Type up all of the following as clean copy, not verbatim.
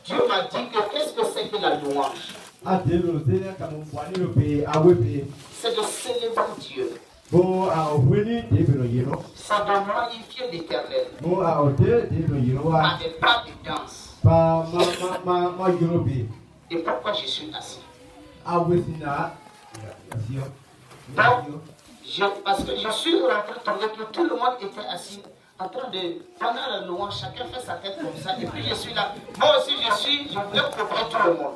Dieu m'a dit que qu'est-ce que c'est que la louange? C'est de célébrer Dieu. C'est de magnifier l'Éternel. Par des pas de danse. Et pourquoi je suis assis? Parce que je suis rentré tombé que tout le monde était assis en train de, pendant la louange, chacun fait sa tête comme ça, et puis je suis là. Moi aussi je voulais couvrir tout le monde.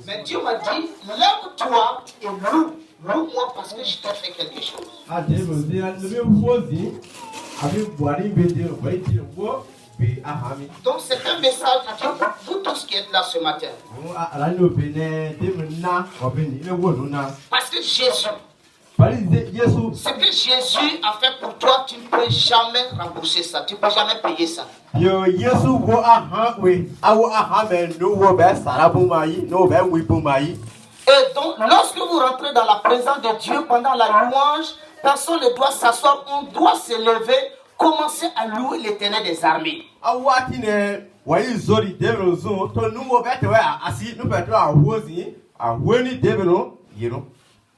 Mais Dieu m'a dit, lève-toi et loue-moi parce que je t'ai fait quelque chose. Donc c'est un message à Dieu pour vous tous qui êtes là ce matin. Parce que Jésus, ce que Jésus a fait pour toi, tu ne peux jamais rembourser ça, tu ne peux jamais payer ça. Et donc, lorsque vous rentrez dans la présence de Dieu pendant la louange, personne ne doit s'asseoir, on doit se lever, commencer à louer l'Éternel des armées.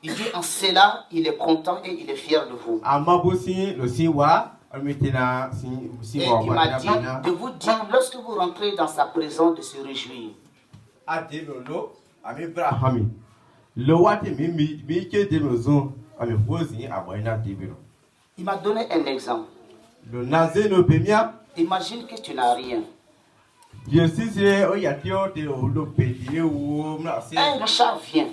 Il dit en cela, il est content et il est fier de vous. Et il m'a dit de vous dire, lorsque vous rentrez dans sa présence, de se réjouir. Il m'a donné un exemple. Imagine que tu n'as rien. Un Richard vient.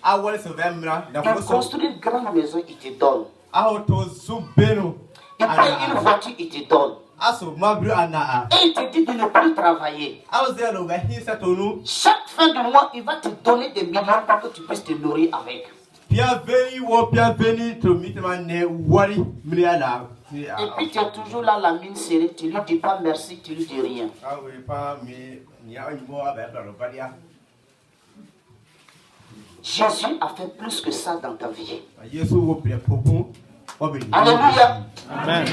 Il construit une grande maison, il te donne. Il paye une voiture, il te donne. Et il te dit de ne plus travailler. Chaque fin du mois, il va te donner des millions pour que tu puisses te nourrir avec. Et puis tu es toujours là, la mine serrée, tu lui dis pas merci, tu lui dis rien. Jésus a fait plus que ça dans ta vie. Alléluia. Amen.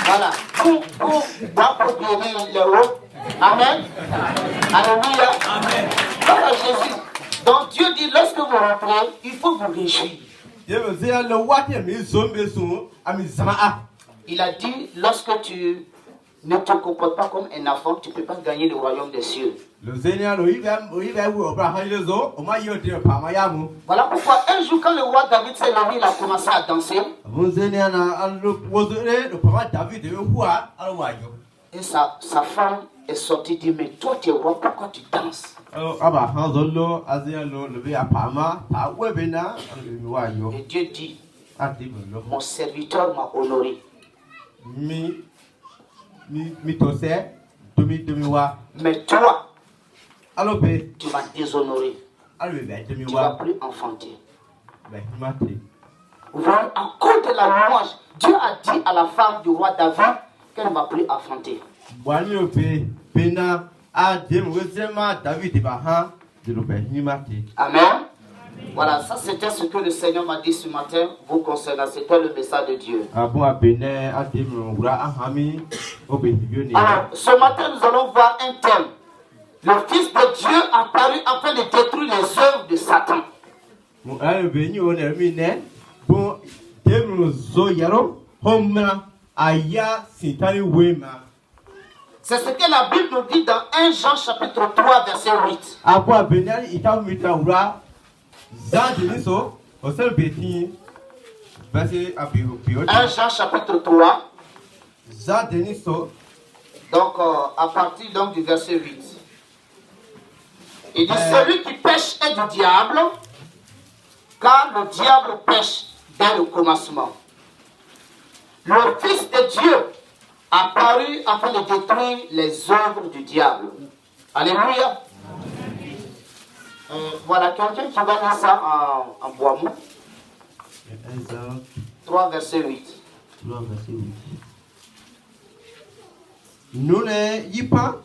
Voilà. Amen. Alléluia. Amen. Voilà Jésus. Donc Dieu dit, lorsque vous rentrez, il faut vous réjouir. Il a dit, lorsque tu ne te comportes pas comme un enfant, tu ne peux pas gagner le royaume des cieux. Voilà pourquoi un jour quand le roi David s'est levé, il a commencé à danser. Et sa femme est sortie et dit, mais toi tu es roi, pourquoi tu danses? Et Dieu dit, mon serviteur m'a honoré. Mais toi, tu vas déshonorer. Tu ne vas plus enfanter. Voilà, à cause de la louange, Dieu a dit à la femme du roi David qu'elle ne va plus enfanter. Amen. Voilà, ça c'était ce que le Seigneur m'a dit ce matin vous concernant. C'était le message de Dieu. Alors, ce matin, nous allons voir un thème. Le Fils de Dieu apparu afin de détruire les œuvres de Satan. C'est ce que la Bible nous dit dans 1 Jean chapitre 3 verset 8. 1 Jean chapitre 3. Donc à partir donc, du verset 8. Il dit, celui qui pêche est du diable, car le diable pêche dès le commencement. Le Fils de Dieu apparu afin de détruire les œuvres du diable. Alléluia. Voilà, quelqu'un qui va lire ça en bois mou. 3 verset 8. Nous ne y pas,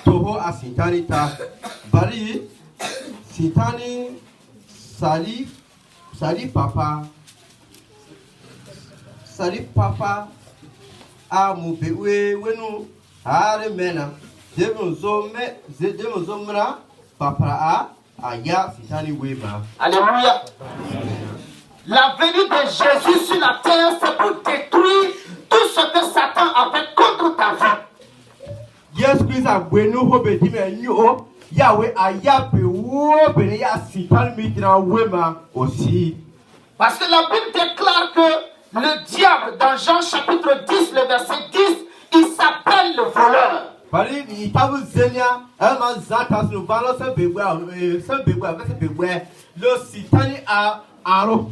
toho asitanita bari Sitani Sali papa a mubewe wenu are mena demozomra papa a ya Sitani weba. Alléluia. La venue de Jésus sur la terre, c'est pour détruire tout ce que Satan a fait contre ta vie. Yes, Christ a bueno hobe dime nyo Yahweh ayape wo bene ya Sitani mitra wema aussi. Parce que la Bible déclare que le diable, dans Jean chapitre 10, le verset 10, il s'appelle le voleur. Bali ni tabu zenia ama zata su valo se begwa le Sitani a aro.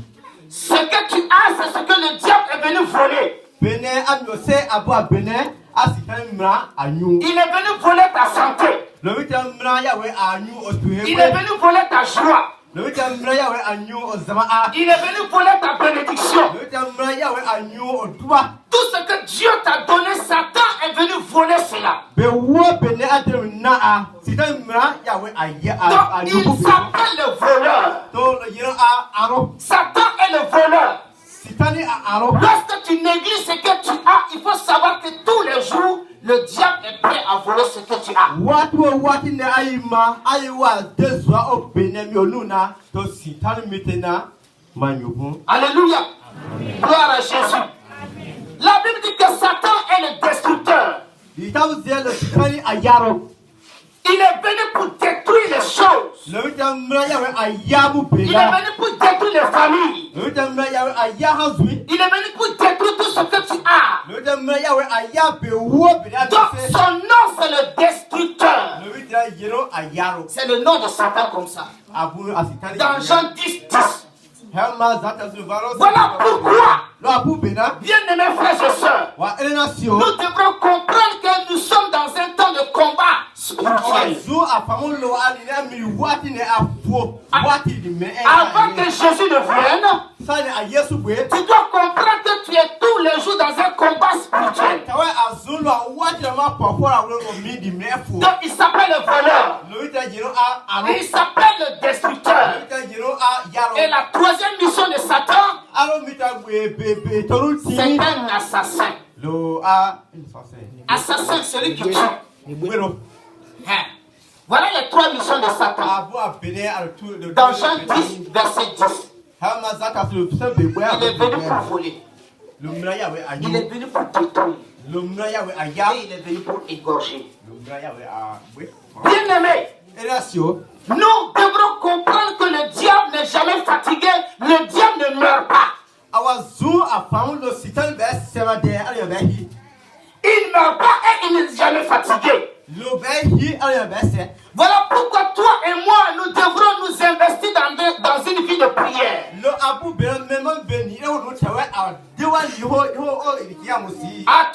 Ce que tu as, c'est ce que le diable est venu voler. Bene anose abo bene a Sitani mra anyu. Il est venu voler ta santé. Le vita mra Yahweh anyu otuhe. Il est venu voler ta joie. Le vita mra Yahweh anyu ozama a. Il est venu voler ta bénédiction. Le vita mra Yahweh anyu odua. Tout ce que Dieu t'a donné, Satan est venu voler cela. Donc il s'appelle le voleur. Satan est le voleur. Lorsque tu négliges ce que tu as, il faut savoir que tous les jours, le diable est prêt à voler ce que tu as. Alléluia. Gloire à Jésus. La Bible dit que Satan est le destructeur. Il est venu pour détruire les choses. Il est venu pour détruire les familles. Il est venu pour détruire tout ce que tu as. Donc son nom c'est le destructeur. C'est le nom de Satan comme ça. Dans Jean 10, 10. Voilà pourquoi, bien-aimés frères et sœurs, nous devrons comprendre que nous sommes dans un temps de combat spirituel. Avant que Jésus ne vienne, tu dois comprendre que tu es tous les jours dans un combat spirituel. Donc il s'appelle le voleur. Il s'appelle le destructeur. Et la troisième mission de Satan, c'est un assassin. Assassin, celui qui tue. Voilà les trois missions de Satan. Dans Jean 10, verset 10. Il est venu pour voler. Il est venu pour détruire. Et il est venu pour égorger. Bien-aimés, nous devrons comprendre que le diable n'est jamais fatigué. Le diable ne meurt pas. Il ne meurt pas et il n'est jamais fatigué. Voilà pourquoi toi et moi, nous devrons nous investir dans une vie de prière. À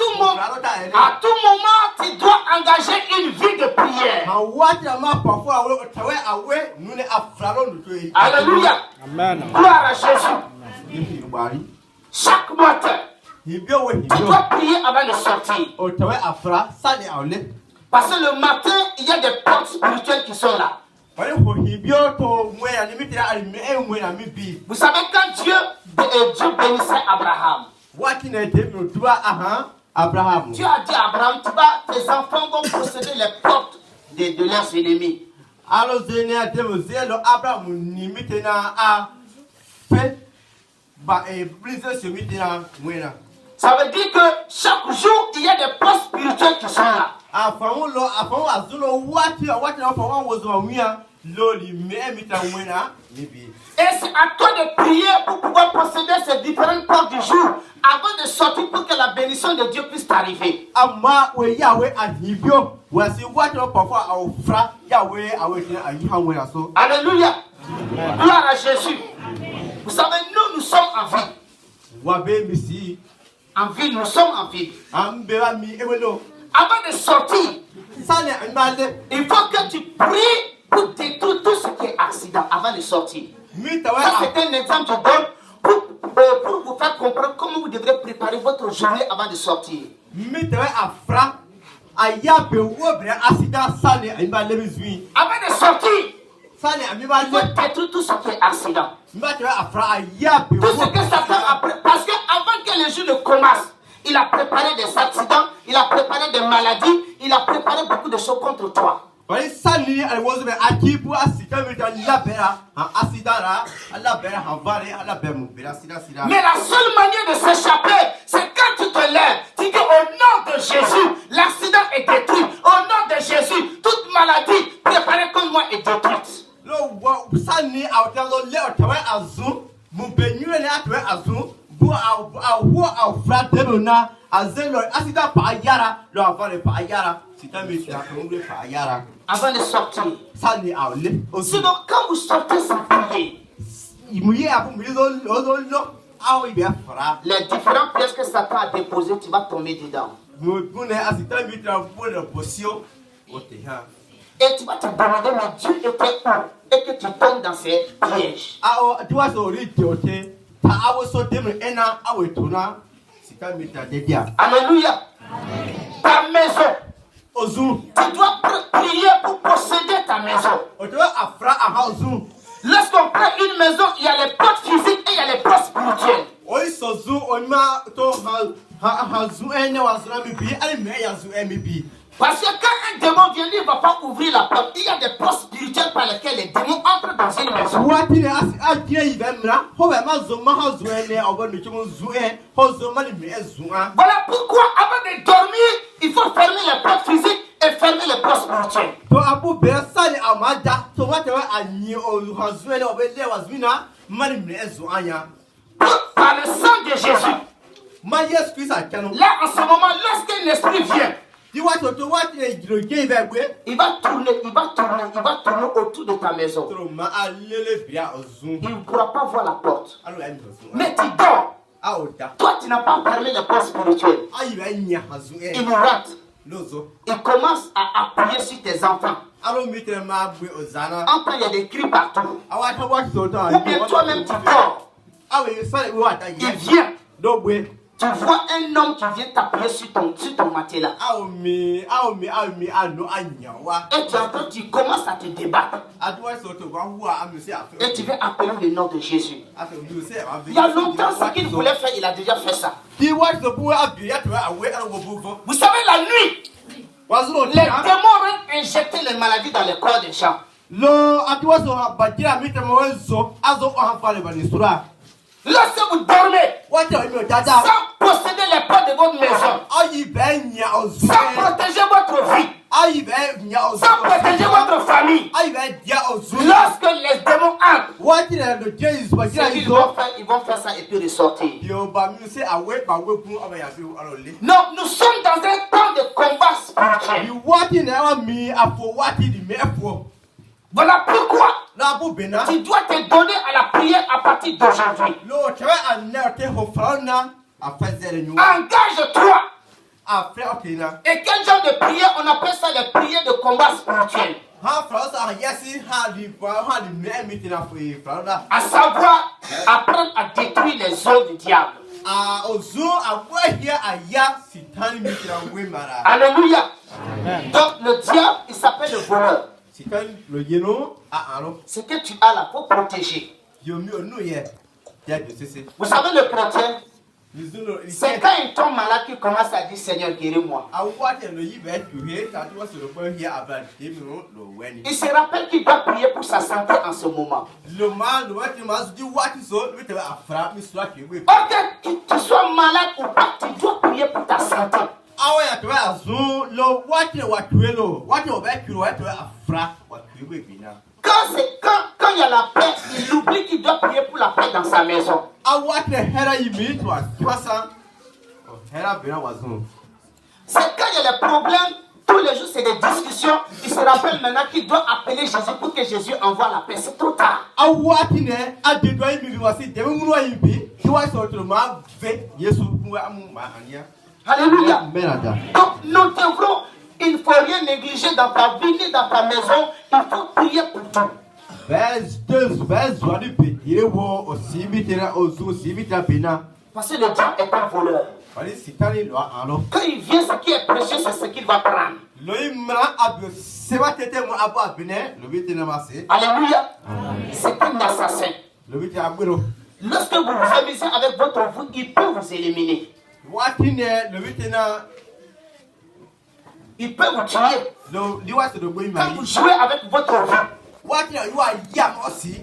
tout moment, tu dois engager une vie de prière. Alléluia. Amen. Gloire à Jésus. Chaque matin, tu dois prier avant de sortir. Parce que le matin, il y a des portes spirituelles qui sont là. Vous savez, quand Dieu bénissait Abraham, Dieu a dit à Abraham, tes enfants vont posséder les portes de leurs ennemis. Ça veut dire que chaque jour, il y a des portes spirituelles qui sont là. Et c'est à toi de prier pour pouvoir posséder ces différentes portes du jour avant de sortir pour que la bénédiction de Dieu puisse t'arriver. Alléluia. Gloire à Jésus. Vous savez, nous sommes en vie. En vie, nous sommes en vie. Avant de sortir, il faut que tu pries pour détruire tout ce qui est accident avant de sortir. Ça, c'est un exemple que je donne pour vous faire comprendre comment vous devrez préparer votre journée avant de sortir. Avant de sortir, Sani amiba Il faut détruire tout ce qui est accident. Mbatwe afra ayape. Tout ce que Satan a préparé. Parce qu'avant que le jour ne commence, il a préparé des accidents, il a préparé des maladies, il a préparé beaucoup de choses contre toi. Wali sani alwozo be akibu asika mita labera asidara alabera havare alabera mubera sida. Mais la seule manière de s'échapper, c'est quand tu te lèves, tu dis au nom de Jésus, l'accident est détruit. Au nom de Jésus, toute maladie préparée comme moi est détruite. Lo sani awtalo le otawe azu mubenywe le atwe azu bu awu afra demona azelo asida pa yara lo avare pa yara sita mita kongre pa yara. Avant de sortir. Sani awle. Sinon, quand vous sortez sans prier, les différentes pièces que Satan a déposées, tu vas tomber dedans. Et tu vas te demander, mais Dieu était où? Et que tu tombes dans ces pièges. Alléluia. Ta maison. Tu dois prier pour posséder ta maison. Lorsqu'on prend une maison, il y a les portes physiques et il y a les portes spirituelles. Parce que quand un démon vient, il ne va pas ouvrir la porte. Il y a des portes spirituelles par lesquelles les démons entrent dans une maison. Voilà pourquoi avant de dormir, il faut fermer les portes physiques et fermer les portes spirituelles. Par le sang de Jésus. Là, en ce moment, lorsqu'un esprit vient, il va tourner autour de ta maison. Il ne pourra pas voir la porte. Mais tu dors. Toi, tu n'as pas fermé les portes spirituelles. Il nous rate. Il commence à appuyer sur tes enfants. Enfin, il y a des cris partout. Ou bien toi-même, tu dors. Il vient. Tu vois un homme qui vient t'appuyer sur ton matelas. Et tu commences à te débattre. Et tu veux appeler le nom de Jésus. Il y a longtemps, ce qu'il voulait faire, il a déjà fait ça. Vous savez, la nuit, les démons ont injecté les maladies dans les corps des gens. Lorsque vous dormez, sans posséder les portes de votre maison, sans protéger votre vie, sans protéger votre famille, lorsque les démons entrent, ils vont faire ça et puis ressortir. Non, nous sommes dans un temps de combat spirituel. Voilà pourquoi tu dois te donner à la prière à partir d'aujourd'hui. Engage-toi. Et quel genre de prière? On appelle ça les prières de combat spirituel. À savoir, apprendre à détruire les œuvres du diable. Alléluia. Donc le diable, il s'appelle le voleur. Ce que tu as là, il faut protéger. Vous savez le chrétien, c'est quand il tombe malade qu'il commence à dire Seigneur, guéris-moi. Il se rappelle qu'il doit prier pour sa santé en ce moment. Ok, que tu sois malade ou pas, tu dois prier pour ta santé. Quand il y a la paix, il oublie qu'il doit prier pour la paix dans sa maison. C'est quand il y a des problèmes, tous les jours c'est des discussions. Il se rappelle maintenant qu'il doit appeler Jésus pour que Jésus envoie la paix. C'est trop tard. Alléluia. Donc nous devrons, il ne faut rien négliger dans ta vie ni dans ta maison. Il faut prier pour tout. Parce que le diable est un voleur. Wali sitani lo alo. Quand il vient, ce qui est précieux, c'est ce qu'il va prendre. Loimra abio seba tete mo abo abine lo biti na mase. Alléluia. C'est un assassin. Lo biti aburo. Lorsque vous vous amusez avec votre vie, il peut vous éliminer. Watine lo biti na Il peut vous tuer. lo liwa se do boy Quand mai. vous jouez avec votre vie, Watine you are yam osi.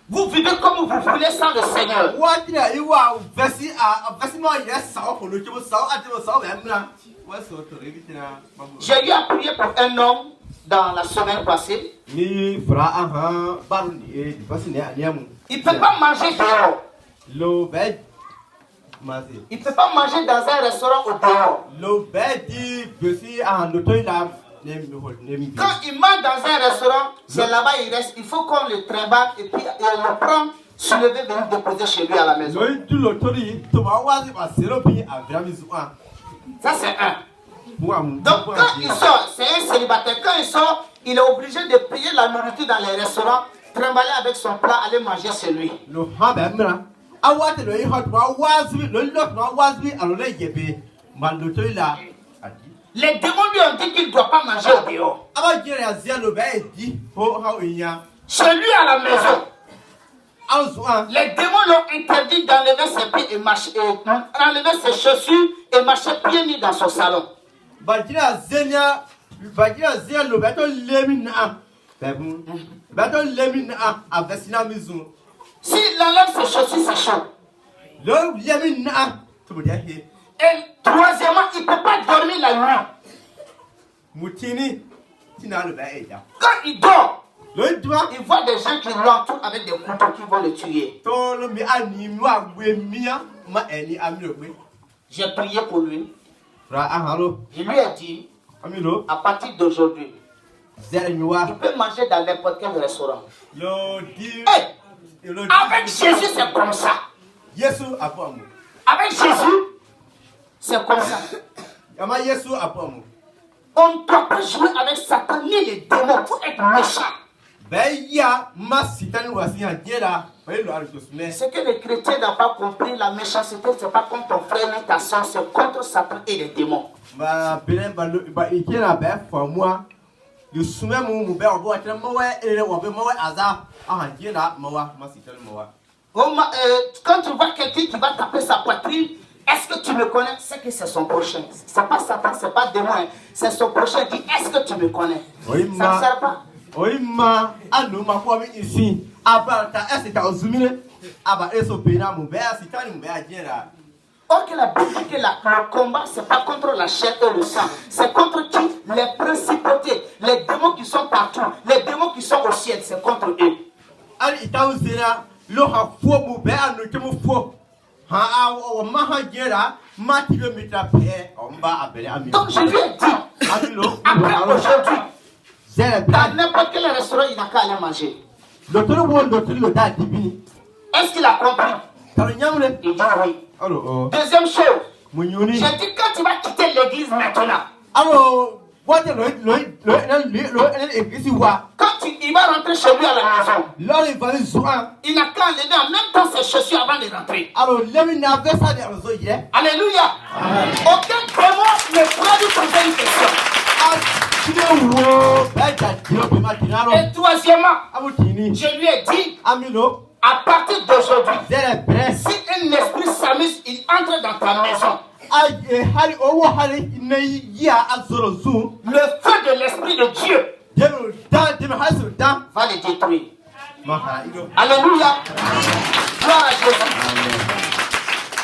vous vivez comme vous voulez sans le Seigneur. Watine you are vesi no yes sa ko lo kibo sa ati mo sa emra. Waso to le biti na babu. J'ai eu à prier pour un homme dans la semaine passée. Ni fra aha baru ni di pasi ne aniamu. Il ne peut pas manger dehors. Lo bed mase. Il ne peut pas manger dans un restaurant au dehors. Lo bed di besi aha no to ila ne Quand il mange dans un restaurant, c'est là-bas il reste. Il faut qu'on le trimballe et puis on le prend, soulever, venir déposer chez lui à la maison. Lo tu lo tori to ma wazi ba sero bi avra mi zuwa. Ça c'est un. Donc Donc quand il sort, c'est un célibataire. Quand il sort, il est obligé de payer la nourriture dans les restaurants, trimballer avec son plat, aller manger chez lui. lo ha ba mra awate lo yi hot ma wazi lo lot ma wazi alo le yebe ma lo to ila adi. Les démons lui ont dit qu'il ne doit pas manger au dehors. Aba jere azia lo ba edi ho ha onya. Chez lui à la maison, Anzuwa les démons l'ont interdit d'enlever ses pieds et marcher, enlever ses chaussures et marcher pieds nus dans son salon. bajira zenia lo ba to lemi na bebu ba to lemi na avesina mizu S'il enlève ses chaussures, c'est chaud. lo lemi na to bo dia he Et troisièmement, il ne peut pas dormir la nuit. mutini tina lo ba eja Quand il dort, lo dwa il voit des gens qui l'entourent avec des couteaux qui vont le tuer. to lo mi ani mi wa gbe mia ma eni ami lo gbe J'ai prié pour lui. ra ahalo Je lui ai dit, ami lo à partir d'aujourd'hui, zere mi wa il peut manger dans n'importe quel restaurant. lo di Hey, lo avec Jésus, c'est comme ça. Yesu apomu Avec Jésus, c'est comme ça. ama Yesu apomu On ne doit pas jouer avec Satan ni les démons pour être méchant. ya ma sitani wasiya jera ba lo ari to sune Ce que les chrétiens n'ont pas compris, la méchanceté, ce n'est pas contre ton frère ni ta soeur, c'est contre Satan et les démons. ba belen ba ikena ba fa moi le sume mu be obo atra mo we ere wo be mo we aza aha jera mo wa ma sitani mo wa Quand tu vois quelqu'un qui va taper sa poitrine, est-ce que tu me connais? C'est que c'est son prochain. C'est pas Satan, c'est pas démon, hein. C'est son prochain. Dit, est-ce que tu me connais? Oui, Ça ne sert pas. oima anu ma kwa mi isi aba ta esita ozumire aba eso pena mu be asitani mu be ajera Or que la Bible dit que le combat, ce n'est pas contre la chair et le sang. C'est contre qui? Les principautés, les démons qui sont partout, les démons qui sont au ciel, c'est contre eux. ali itauzira lo ha fo mu be anu ke mu fo ha o ma ha jera ma kilomita pe o mba abere ami Donc je lui ai dit, ami lo après aujourd'hui, zere dans bra n'importe quel restaurant, il n'a qu'à aller manger. lo toro wo lo toro da dibini Est-ce qu'il a compris? taro nyamre Il dit oui. alo Deuxième chose, munyuni j'ai dit quand tu vas quitter l'église maintenant, alo wate lo egisi wa quand il va rentrer chez lui à la maison, lori vali zuan il n'a qu'à enlever en même temps ses chaussures avant de rentrer. alo lemi na vesa de rozo ye Alléluia. Aucun démon ne pourra lui poser une question. Et troisièmement, je lui ai dit, Amilo, à partir d'aujourd'hui, zere bre. si un esprit s'amuse, il entre dans ta maison. Hari owo hari ne ya azoro zu. Le feu de l'esprit de Dieu Demo da demo hasu da. va les détruire. Maha ido. Alléluia. Gloire à Jésus.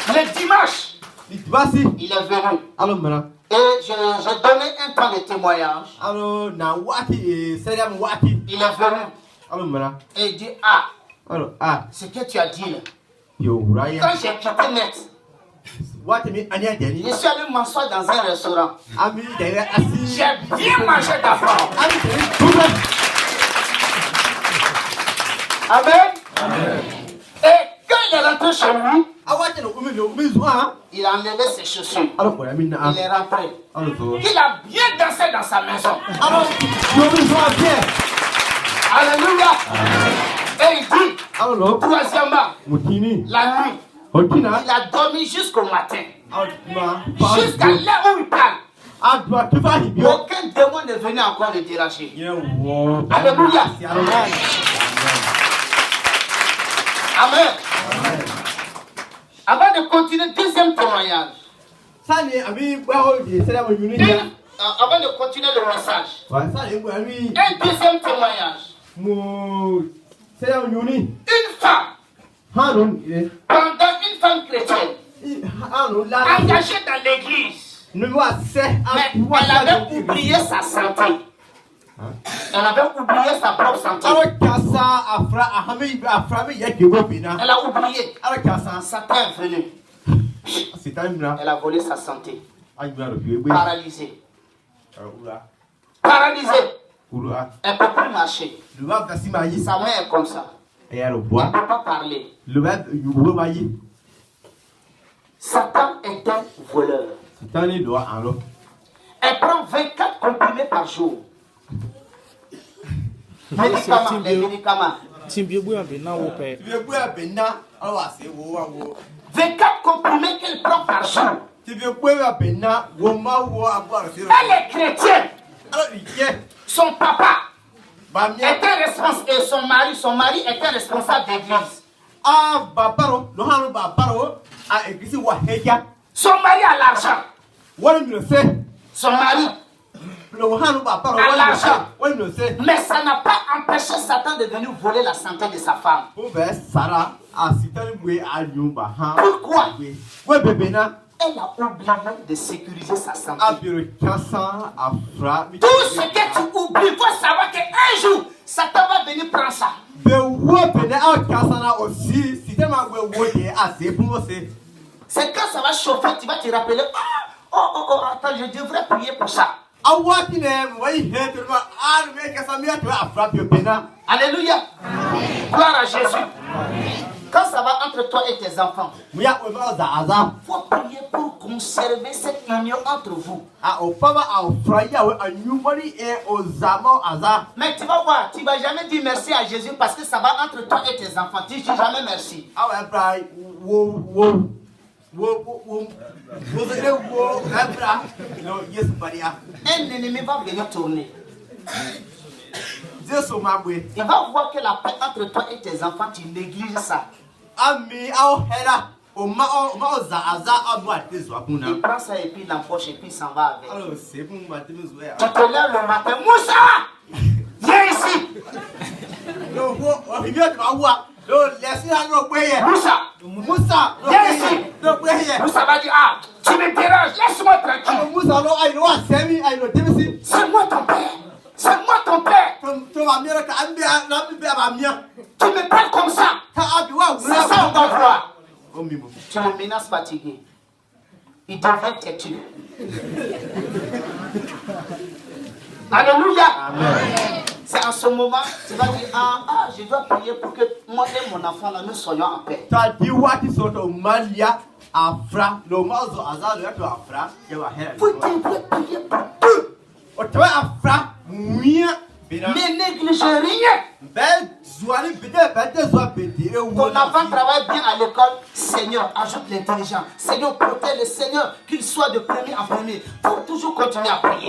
Le dimanche, Litbasi. il est venu. Alo mera. Et j'ai donné un temps de témoignage. Alo na wati seriam wati. Il est venu. Alo mera. Et il dit, ah, Alo ce que tu as dit là. Yo raya. Quand j'ai quitté net, Wati mi anya deni. je suis allé m'asseoir dans un restaurant. Ami dere asi. J'ai bien mangé d'abord. Ami dere tuba. Amen. Et quand il est rentré chez lui, Awati no umi zuan. il a enlevé ses chaussures. Alo ko mi na. Il est rentré. Alo zo. Il a bien dansé dans sa maison. Alo yo mi zuan bien. Alléluia. Et il dit, Alo lo. troisièmement, Mutini. la nuit, Otina. il a dormi jusqu'au matin. Jusqu'à l'heure où il parle. Alléluia. Aucun démon n'est venu encore le déranger. Alléluia. Amen. Avant de continuer, deuxième témoignage. Avant de continuer le message. Un deuxième témoignage. Une femme. Pendant une femme chrétienne. Engagée dans l'église. Mais elle avait oublié sa santé. Elle avait oublié sa propre santé. Elle a oublié. Satan est venu. Elle a volé sa santé. Paralysée. Paralysée. Elle ne peut plus marcher. Sa main est comme ça. Elle ne peut pas parler. Satan est un voleur. Elle prend 24 comprimés par jour. Médicaments, les médicaments. 24 comprimés qu'elle prend par jour. Elle est chrétienne. Son papa était responsable, et son mari était responsable d'église. Son mari a l'argent. Son mari a l'argent. Mais ça n'a pas empêché Satan de venir voler la santé de sa femme. Pourquoi? Elle a oublié de sécuriser sa santé. Tout ce que tu oublies, il faut savoir qu'un jour, Satan va venir prendre ça. C'est quand ça va chauffer, tu vas te rappeler. Oh, attends, je devrais prier pour ça. Alléluia. Gloire à Jésus. Quand ça va entre toi et tes enfants, il faut prier pour conserver cette union entre vous. Mais tu vas voir, tu ne vas jamais dire merci à Jésus parce que ça va entre toi et tes enfants. Tu ne dis jamais merci. Un ennemi va venir tourner. Il va voir que la paix entre toi et tes enfants, tu négliges ça. Il prend ça et puis il l'empoche et puis il s'en va avec. Tu te lèves le matin, Moussa, viens ici. Moussa, viens ici. Moussa va dire, tu me déranges, laisse-moi tranquille. C'est moi ton père. C'est moi ton père. Tu me parles comme ça. C'est ça on va voir. Tu me menaces fatigué. Il devrait te tuer. Alléluia. Amen. C'est en ce moment, tu vas dire, je dois prier pour que moi et mon enfant, là, nous soyons en paix. Vous devez prier pour tout. Ne négligez rien. Ton enfant travaille bien à l'école. Seigneur, ajoute l'intelligence. Seigneur, protège le Seigneur, qu'il soit de premier en premier. Pour toujours continuer à prier.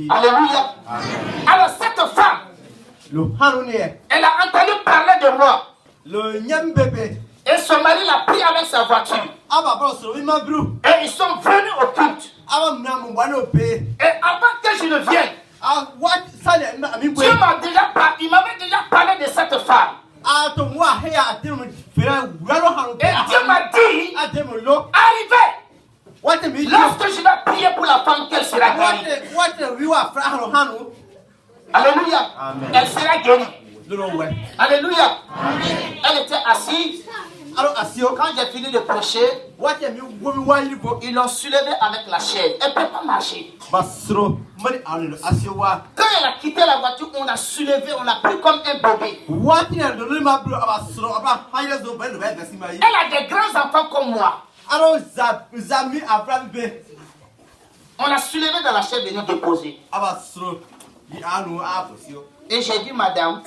Alléluia. Alors cette femme, elle a entendu parler de moi. Et son mari l'a pris avec sa voiture. Et ils sont venus au culte. Et avant que je ne vienne, Dieu il m'avait déjà parlé de cette femme. Et Dieu m'a dit, arrivez. Lorsque je vais prier pour la femme, qu'elle sera guérie. Alléluia. Elle sera guérie. Alléluia. Elle était assise. Quand j'ai fini de prêcher, ils l'ont soulevée avec la chaise. Elle ne peut pas marcher. Quand elle a quitté la voiture, on l'a soulevée, on l'a pris comme un bébé. Elle a des grands enfants comme moi. On l'a soulevée dans la chaise et nous déposer. Et j'ai dit, madame,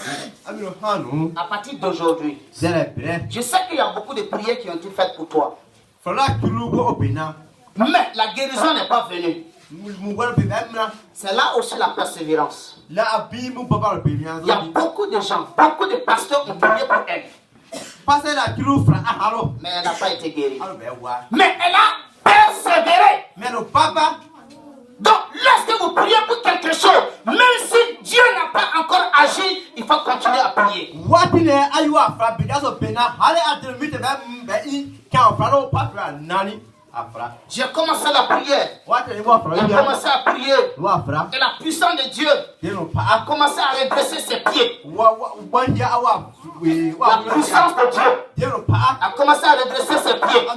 à partir d'aujourd'hui, je sais qu'il y a beaucoup de prières qui ont été faites pour toi. Mais la guérison n'est pas venue. C'est là aussi la persévérance. Il y a beaucoup de gens, beaucoup de pasteurs ont prié pour elle. Mais elle n'a pas été guérie. Mais elle a persévéré. Donc, lorsque vous priez pour quelque chose, même si Dieu n'a pas encore agi, il faut continuer à prier. J'ai commencé la prière. J'ai commencé à prier. Et la puissance de Dieu a commencé à redresser ses pieds. La puissance de Dieu a commencé à redresser ses pieds.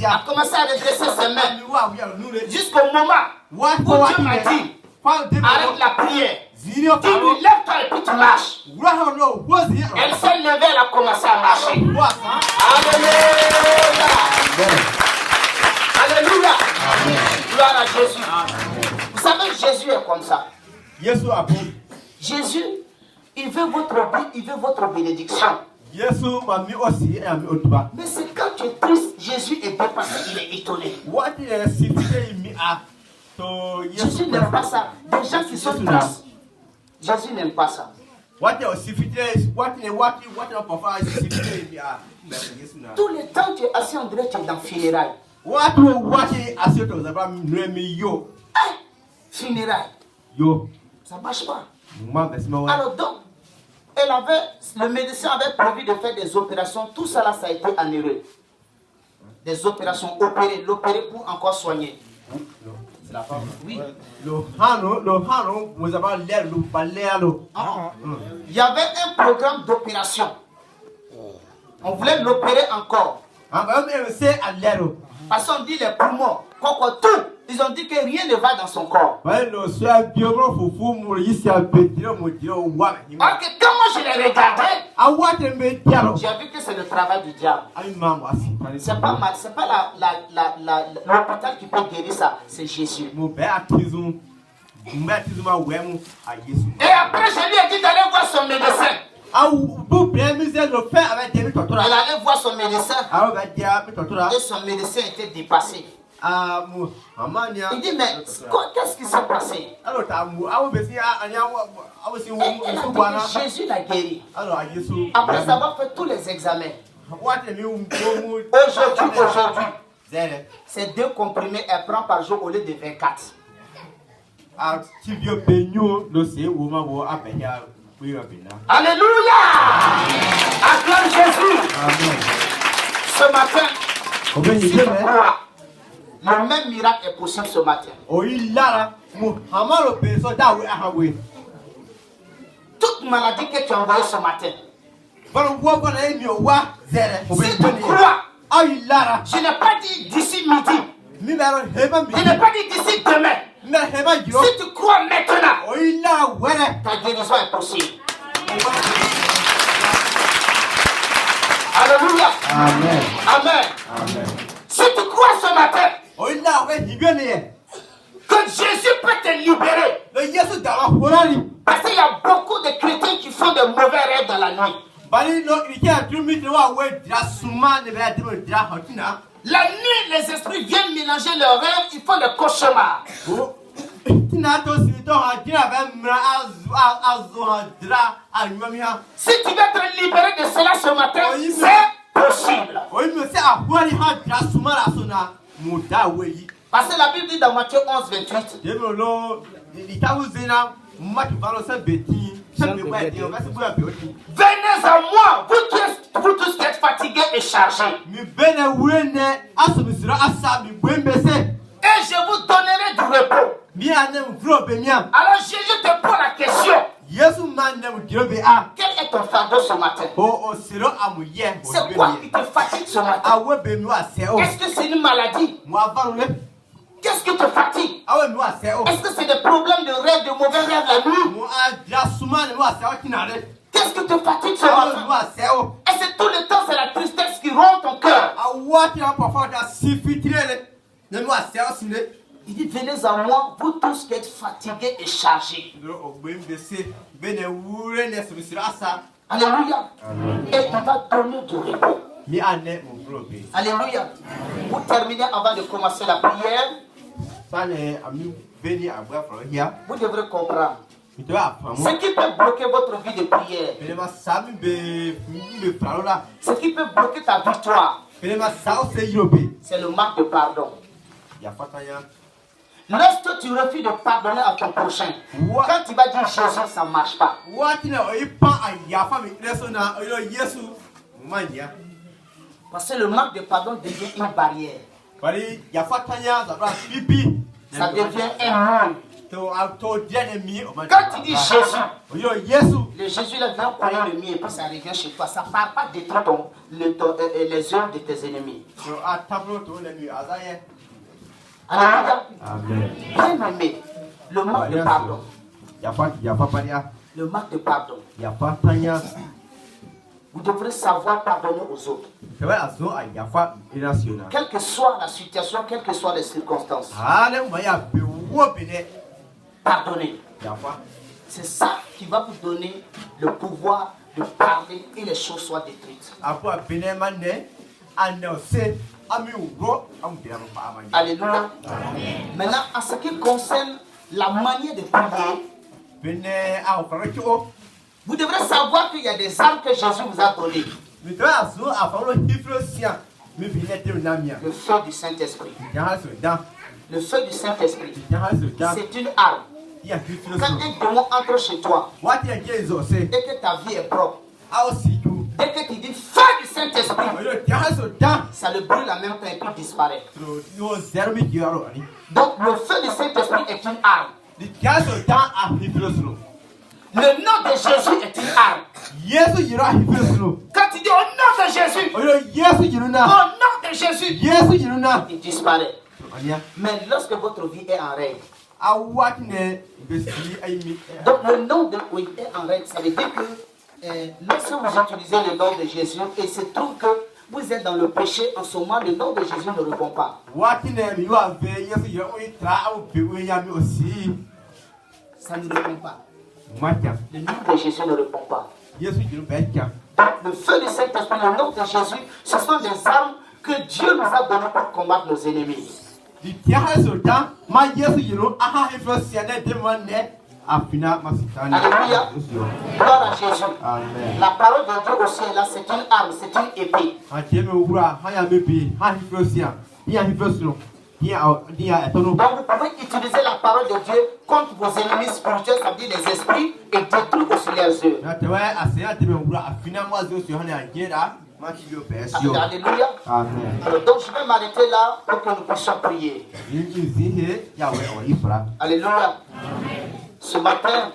A commencé à redresser ses mains. Jusqu'au moment où Dieu m'a dit, arrête la prière. Dis-lui, lève-toi et puis tu marches. Elle s'est levée, elle a commencé à marcher. Alléluia. Alléluia. Gloire à Jésus. Vous savez, Jésus est comme ça. Jésus, il veut votre bénédiction. Mais c'est quand tu es triste, Jésus est dépassé, il est étonné. Jésus n'aime pas ça. Des gens qui sont tristes, Jésus n'aime pas ça. Tout le temps tu es assis, on dirait que tu es dans funérailles. Funérailles. Ça ne marche pas. Alors donc, le médecin avait prévu de faire des opérations. Tout ça là, ça a été annulé. Des opérations, l'opérer pour encore soigner. C'est la femme. Oui. Il y avait un programme d'opération. On voulait l'opérer encore. Parce qu'on dit les poumons, tout. Ils ont dit que rien ne va dans son corps. Or que quand moi je l'ai regardé, j'ai vu que c'est le travail du diable. C'est pas l'hôpital qui peut guérir ça, c'est Jésus. Et après je lui ai dit d'aller voir son médecin. Elle allait voir son médecin. Et son médecin était dépassé. Il dit, mais qu'est-ce qui s'est passé? Elle a dit que Jésus l'a guéri. Après avoir fait tous les examens. Aujourd'hui, c'est 2 comprimés elle prend par jour au lieu de 24. Alléluia! Acclame Jésus! Amen. Ce matin, si tu crois, le même miracle est possible ce matin. Toute maladie que tu as envoyée ce matin, si tu crois, je n'ai pas dit d'ici midi, je n'ai pas dit d'ici demain. Si tu crois maintenant, ta guérison est possible. Alléluia. Amen. Amen. Amen. Si tu crois ce matin que Jésus peut te libérer, parce qu'il y a beaucoup de chrétiens qui font de mauvais rêves dans la nuit. La nuit, les esprits viennent mélanger leurs rêves, ils font des cauchemars. Si tu veux être libéré de cela ce matin, c'est possible. Parce que la Bible dit dans Matthieu 11, 28. Venez à moi, vous tous qui êtes fatigués et chargés. Et je vous donnerai du repos. Alors Jésus te pose la question. Quel est ton fardeau ce matin? C'est quoi qui te fatigue ce matin? Est-ce que c'est une maladie? Qu'est-ce qui te fatigue? Est-ce que c'est des problèmes de rêve, de mauvais rêves la nuit? Qu'est-ce qui te fatigue ce matin? Est-ce que tout le temps c'est la tristesse qui rompt ton cœur? Il dit, venez à moi, vous tous qui êtes fatigués et chargés. Alléluia. Et il va donner du repos. Alléluia. Pour terminer, avant de commencer la prière, vous devrez comprendre. Ce qui peut bloquer votre vie de prière, ce qui peut bloquer ta victoire, c'est le manque de pardon. Lorsque tu refuses de pardonner à ton prochain, quand tu vas dire Jésus, ça ne marche pas. Parce que le manque de pardon devient une barrière. Ça devient un mur. Quand tu dis Jésus, le Jésus là vient prendre le mien et puis ça revient chez toi. Ça ne part pas détruire les œuvres de tes ennemis. Alléluia. Bien aimé, le manque de pardon. Le manque de pardon. Vous devrez savoir pardonner aux autres. Quelle que soit la situation, quelles que soient les circonstances. Pardonner. C'est ça qui va vous donner le pouvoir de parler et les choses soient détruites. Alléluia. Maintenant, en ce qui concerne la manière de prier, vous devrez savoir qu'il y a des armes que Jésus vous a données. Le feu du Saint-Esprit. Le feu du Saint-Esprit, c'est une arme. Quand un démon entre chez toi et que ta vie est propre, dès que tu dis feu du Saint-Esprit, ça le brûle en même temps et puis disparaît. Donc le feu du Saint-Esprit est une arme. Le nom de Jésus est une arme. Quand tu dis au nom de Jésus, au nom de Jésus, il disparaît. Mais lorsque votre vie est en règle, donc le nom de oui est en règle, ça veut dire que lorsque vous utilisez le nom de Jésus et il se trouve que vous êtes dans le péché, en ce moment le nom de Jésus ne répond pas. Ça ne répond pas. Le nom de Jésus ne répond pas. Le feu du Saint-Esprit, le nom de Jésus, ce sont des armes que Dieu nous a données pour combattre nos ennemis. Alléluia. Gloire à Jésus. Amen. La parole de Dieu aussi est là, c'est une arme, c'est une épée. Donc vous pouvez utiliser la parole de Dieu contre vos ennemis spirituels, ça veut dire les esprits, et détruire aussi leurs œuvres. Alléluia. Amen. Alors, donc je vais m'arrêter là pour que nous puissions prier. Alléluia. Ce matin,